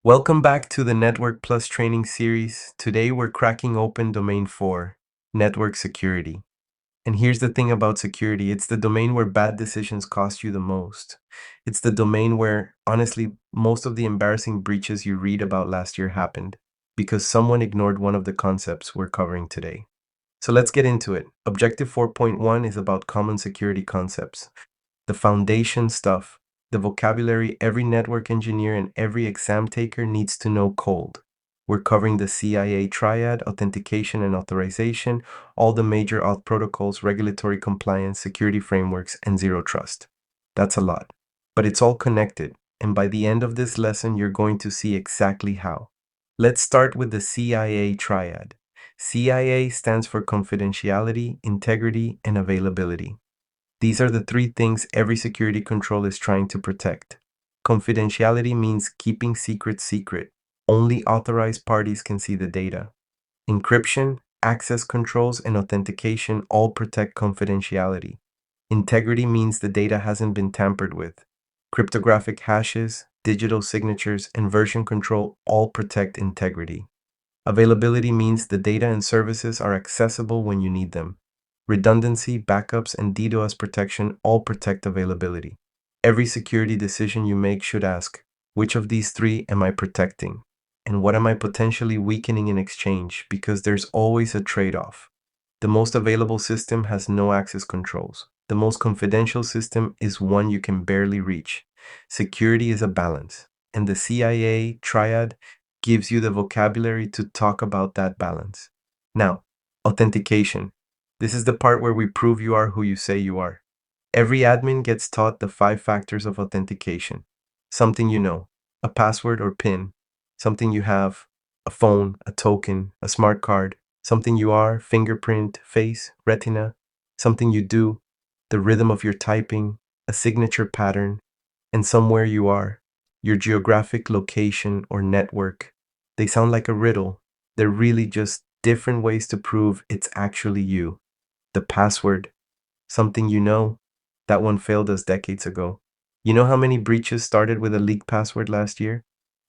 Welcome back to the Network Plus training series. Today we're cracking open domain 4, network security. And here's the thing about security, it's the domain where bad decisions cost you the most. It's the domain where, honestly, most of the embarrassing breaches you read about last year happened because someone ignored one of the concepts we're covering today. So let's get into it. Objective 4.1 is about common security concepts, the foundation stuff, the vocabulary every network engineer and every exam taker needs to know cold. We're covering the CIA Triad, authentication and authorization, all the major auth protocols, regulatory compliance, security frameworks, and zero trust. That's a lot, but it's all connected, and by the end of this lesson, you're going to see exactly how. Let's start with the CIA Triad. CIA stands for confidentiality, integrity, and availability. These are the three things every security control is trying to protect. Confidentiality means keeping secrets secret. Only authorized parties can see the data. Encryption, access controls, and authentication all protect confidentiality. Integrity means the data hasn't been tampered with. Cryptographic hashes, digital signatures, and version control all protect integrity. Availability means the data and services are accessible when you need them. Redundancy, backups, and DDoS protection all protect availability. Every security decision you make should ask, which of these three am I protecting? And what am I potentially weakening in exchange? Because there's always a trade-off. The most available system has no access controls. The most confidential system is one you can barely reach. Security is a balance, and the CIA Triad gives you the vocabulary to talk about that balance. Now, authentication. This is the part where we prove you are who you say you are. Every admin gets taught the 5 factors of authentication. Something you know, a password or PIN, something you have, a phone, a token, a smart card, something you are, fingerprint, face, retina, something you do, the rhythm of your typing, a signature pattern, and somewhere you are, your geographic location or network. They sound like a riddle. They're really just different ways to prove it's actually you. The password, something you know, that one failed us decades ago. You know how many breaches started with a leaked password last year?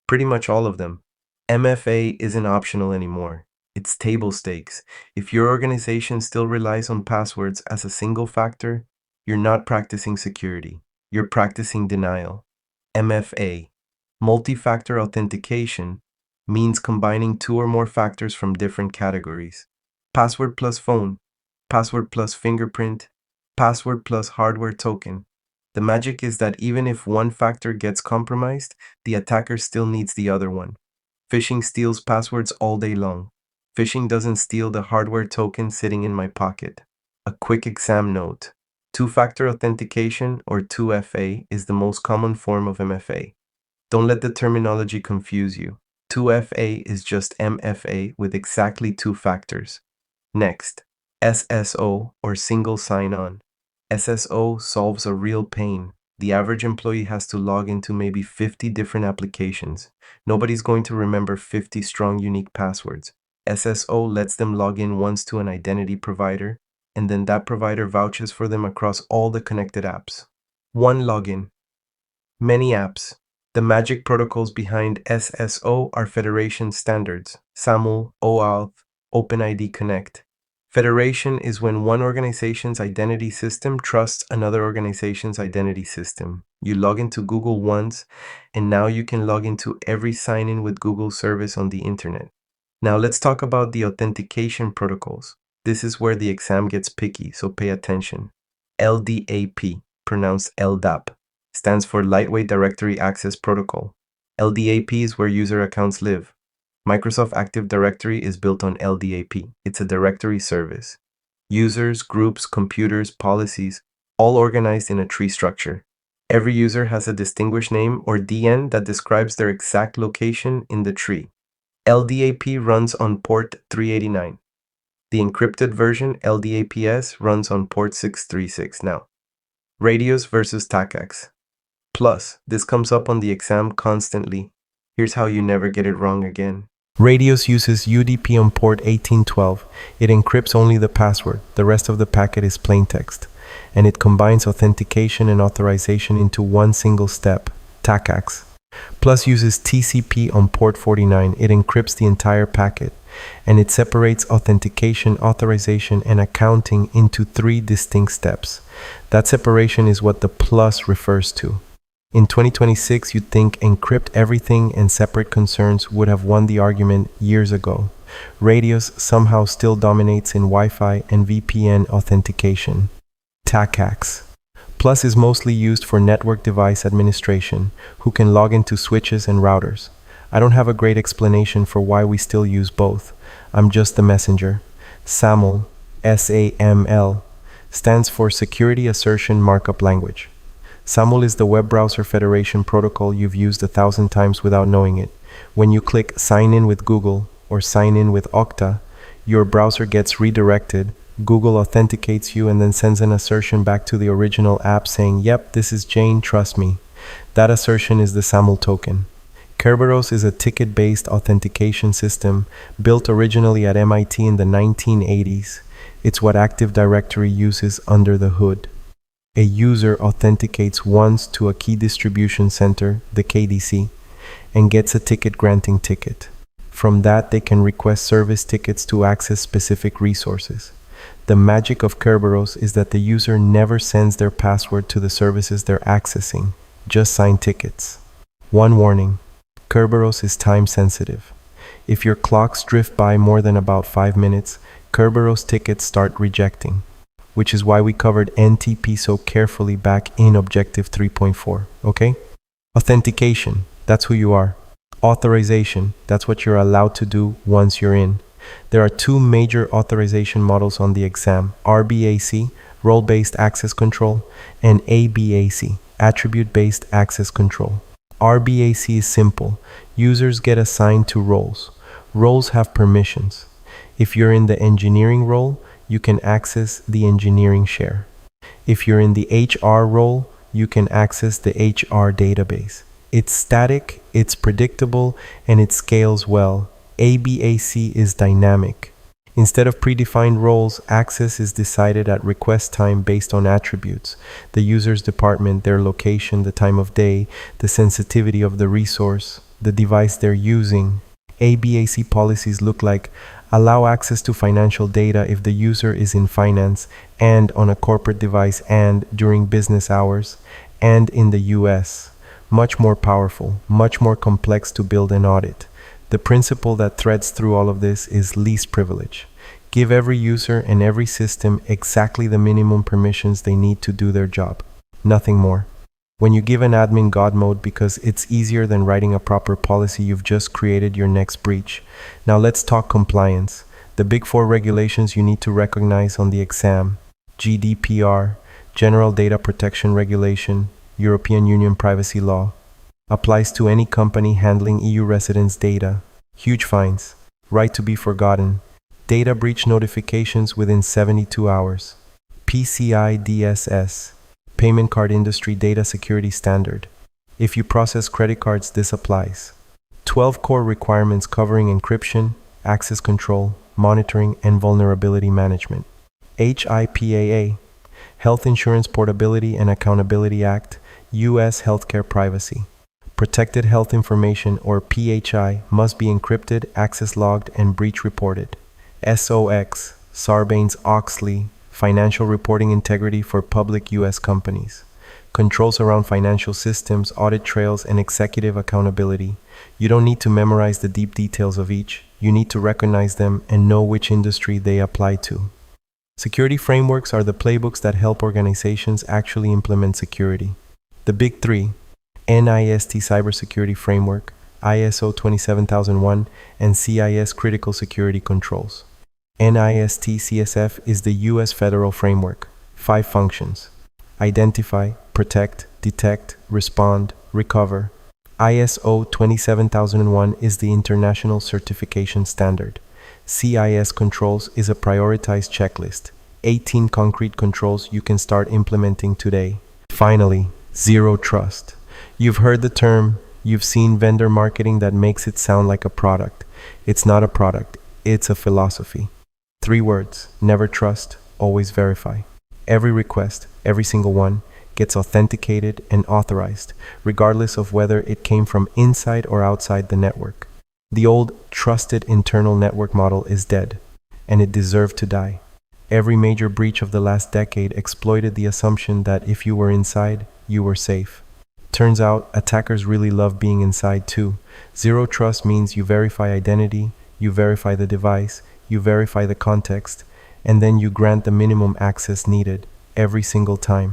Pretty much all of them. MFA isn't optional anymore. It's table stakes. If your organization still relies on passwords as a single factor, you're not practicing security. You're practicing denial. MFA, multi-factor authentication, means combining 2 or more factors from different categories. Password plus phone, password plus fingerprint, password plus hardware token. The magic is that even if one factor gets compromised, the attacker still needs the other one. Phishing steals passwords all day long. Phishing doesn't steal the hardware token sitting in my pocket. A quick exam note. Two-factor authentication, or 2FA, is the most common form of MFA. Don't let the terminology confuse you. 2FA is just MFA with exactly 2 factors. Next, SSO, or single sign-on. SSO solves a real pain. The average employee has to log into maybe 50 different applications. Nobody's going to remember 50 strong unique passwords. SSO lets them log in once to an identity provider, and then that provider vouches for them across all the connected apps. One login, many apps. The magic protocols behind SSO are federation standards, SAML, OAuth, OpenID Connect. Federation is when one organization's identity system trusts another organization's identity system. You log into Google once, and now you can log into every sign-in with Google service on the internet. Now let's talk about the authentication protocols. This is where the exam gets picky, so pay attention. LDAP, pronounced LDAP, stands for Lightweight Directory Access Protocol. LDAP is where user accounts live. Microsoft Active Directory is built on LDAP. It's a directory service. Users, groups, computers, policies, all organized in a tree structure. Every user has a distinguished name or DN that describes their exact location in the tree. LDAP runs on port 389. The encrypted version, LDAPS, runs on port 636 now. Radius versus TACACS. Plus, this comes up on the exam constantly. Here's how you never get it wrong again. Radius uses UDP on port 1812. It encrypts only the password. The rest of the packet is plain text. And it combines authentication and authorization into one single step, TACACS. Plus uses TCP on port 49. It encrypts the entire packet, and it separates authentication, authorization, and accounting into 3 distinct steps. That separation is what the plus refers to. In 2026, you'd think encrypt everything and separate concerns would have won the argument years ago. Radius somehow still dominates in Wi-Fi and VPN authentication. TACACS. Plus is mostly used for network device administration, who can log into switches and routers. I don't have a great explanation for why we still use both. I'm just the messenger. SAML, SAML, stands for Security Assertion Markup Language. SAML is the Web Browser Federation protocol you've used 1,000 times without knowing it. When you click Sign in with Google or Sign in with Okta, your browser gets redirected, Google authenticates you, and then sends an assertion back to the original app saying, "Yep, this is Jane, trust me." That assertion is the SAML token. Kerberos is a ticket-based authentication system built originally at MIT in the 1980s. It's what Active Directory uses under the hood. A user authenticates once to a key distribution center, the KDC, and gets a ticket-granting ticket. From that, they can request service tickets to access specific resources. The magic of Kerberos is that the user never sends their password to the services they're accessing, just sign tickets. One warning, Kerberos is time sensitive. If your clocks drift by more than about 5 minutes, Kerberos tickets start rejecting, which is why we covered NTP so carefully back in Objective 3.4, okay? Authentication, that's who you are. Authorization, that's what you're allowed to do once you're in. There are 2 major authorization models on the exam, RBAC, Role-Based Access Control, and ABAC, Attribute-Based Access Control. RBAC is simple. Users get assigned to roles. Roles have permissions. If you're in the engineering role, you can access the engineering share. If you're in the HR role, you can access the HR database. It's static, it's predictable, and it scales well. ABAC is dynamic. Instead of predefined roles, access is decided at request time based on attributes: the user's department, their location, the time of day, the sensitivity of the resource, the device they're using. ABAC policies look like allow access to financial data if the user is in finance and on a corporate device and during business hours and in the US. Much more powerful, much more complex to build and audit. The principle that threads through all of this is least privilege. Give every user and every system exactly the minimum permissions they need to do their job. Nothing more. When you give an admin God mode because it's easier than writing a proper policy, you've just created your next breach. Now let's talk compliance. The big 4 regulations you need to recognize on the exam: GDPR, General Data Protection Regulation, European Union Privacy Law. Applies to any company handling EU residents' data. Huge fines. Right to be forgotten. Data breach notifications within 72 hours. PCI DSS, Payment Card Industry Data Security Standard. If you process credit cards, this applies. 12 core requirements covering encryption, access control, monitoring, and vulnerability management. HIPAA, Health Insurance Portability and Accountability Act, U.S. Healthcare Privacy. Protected health information, or PHI, must be encrypted, access logged, and breach reported. SOX, Sarbanes-Oxley, Financial Reporting Integrity for Public U.S. Companies. Controls around financial systems, audit trails, and executive accountability. You don't need to memorize the deep details of each. You need to recognize them and know which industry they apply to. Security frameworks are the playbooks that help organizations actually implement security. The big 3: NIST Cybersecurity Framework, ISO 27001, and CIS Critical Security Controls. NIST CSF is the U.S. federal framework. 5 functions: identify, protect, detect, respond, recover. ISO 27001 is the international certification standard. CIS Controls is a prioritized checklist. 18 concrete controls you can start implementing today. Finally, Zero Trust. You've heard the term, you've seen vendor marketing that makes it sound like a product. It's not a product, it's a philosophy. 3 words: never trust, always verify. Every request, every single one, gets authenticated and authorized, regardless of whether it came from inside or outside the network. The old trusted internal network model is dead, and it deserved to die. Every major breach of the last decade exploited the assumption that if you were inside, you were safe. Turns out, attackers really love being inside too. Zero trust means you verify identity, you verify the device, you verify the context, and then you grant the minimum access needed every single time.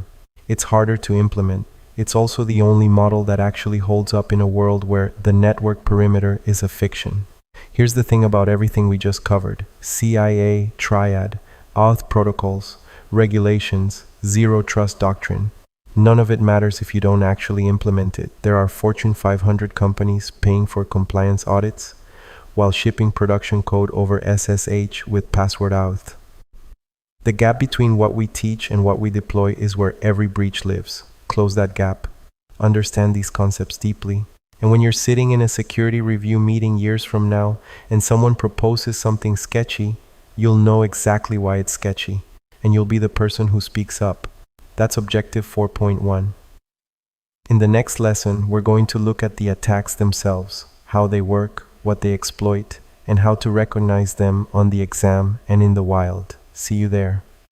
It's harder to implement. It's also the only model that actually holds up in a world where the network perimeter is a fiction. Here's the thing about everything we just covered: CIA Triad, auth-protocols, regulations, zero trust doctrine. None of it matters if you don't actually implement it. There are Fortune 500 companies paying for compliance audits while shipping production code over SSH with password auth. The gap between what we teach and what we deploy is where every breach lives. Close that gap. Understand these concepts deeply. And when you're sitting in a security review meeting years from now and someone proposes something sketchy, you'll know exactly why it's sketchy, and you'll be the person who speaks up. That's Objective 4.1. In the next lesson, we're going to look at the attacks themselves, how they work, what they exploit, and how to recognize them on the exam and in the wild. See you there.